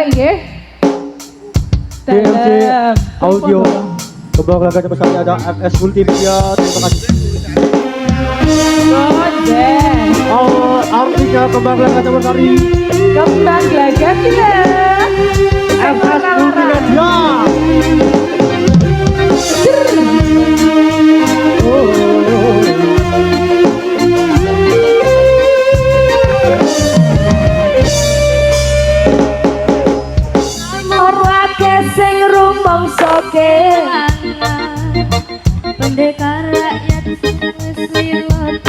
Nggih. DMC Audio. Kembang laga besarnya ada MS Multimedia. Terima kasih. Artinya kembang laga besari. Kembang laga kita. MS Multimedia. Sing rumangsa pendekar rakyat silat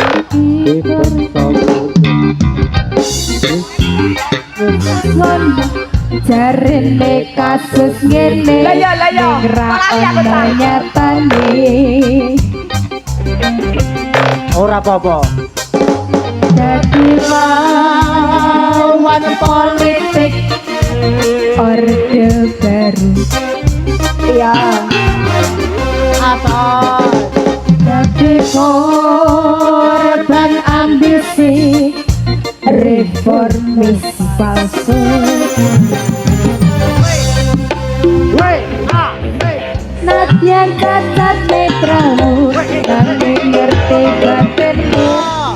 jarene kasus ngene ora nyatane Ora apa-apa. dadi lawan politik orde baru ya Atas. tapi korban ambisi reformis palsu nadyan cacat netramu tapi ngerti batinmu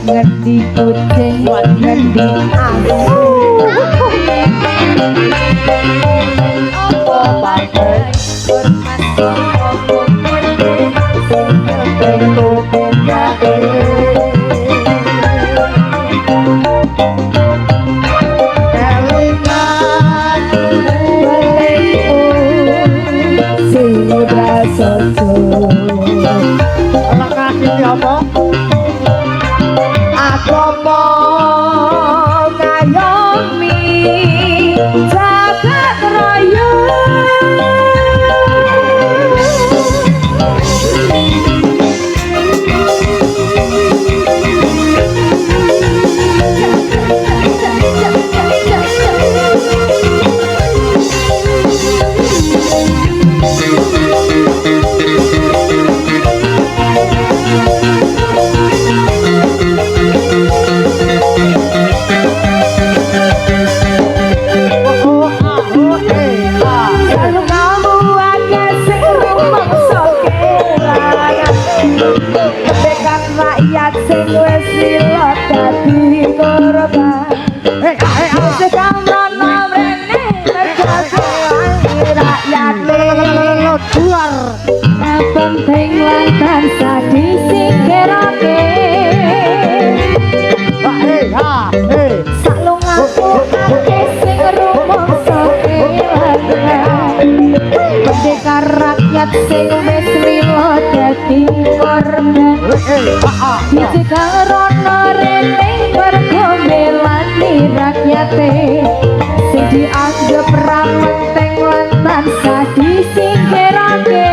ngerti kucing ngerti aku Apa? Aku mau ngayomi jagat raya sing wis silat dadi korban sekamana mrene mergo rakyat Keluar. penting lan tansah disingkirake salungaku ake sing rumangsa kelangan pendekar rakyat sing wis silat dadi korban iki karana rene mergo melani rakyate sing dianggap ra penting lan tansah disingkirake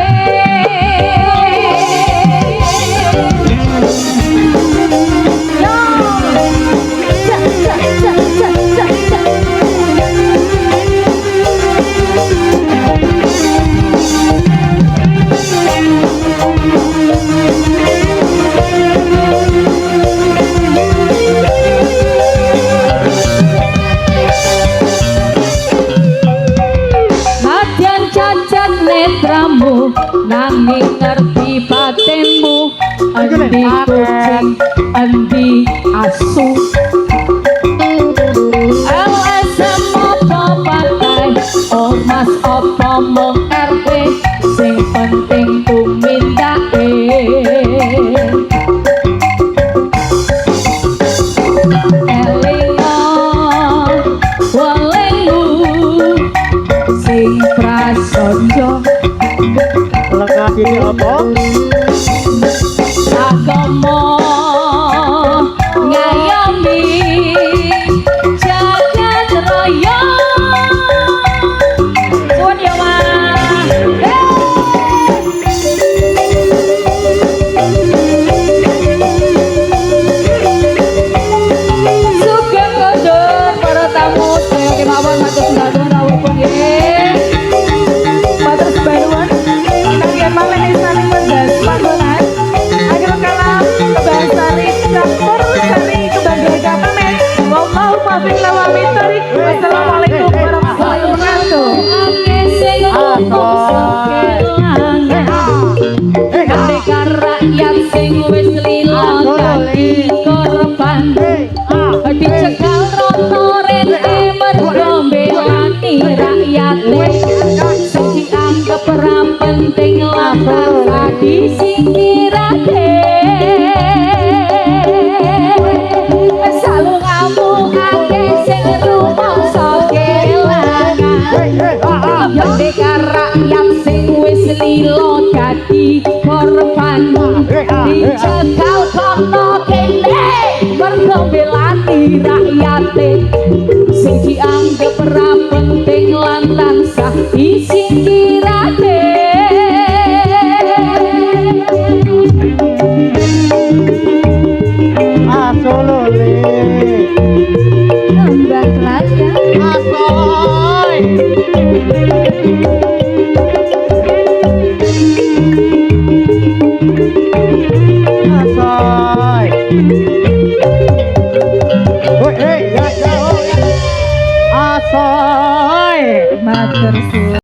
netramu nanging ngerti batinmu endi kucing endi asu LSM apa partai ormas apa mung RT sing penting tumindake elingo welengmu sing prasaja Lengkap ini apa? agama ngayomi jagat raya suwun ya sugeng kondur para tamu sedaya kemawon matur sembah rawuhipun nggih matur sebaruan kangge pamit saling mendas rakyate sing dianggep ora penting lan tansah disingkirake salungamu sing rumangsa kelangan merdeka rakyat sing wis lilo dadi korban dicegal kono kene mergo belani rakyate sing dianggep ora penting lan tansah disingkirake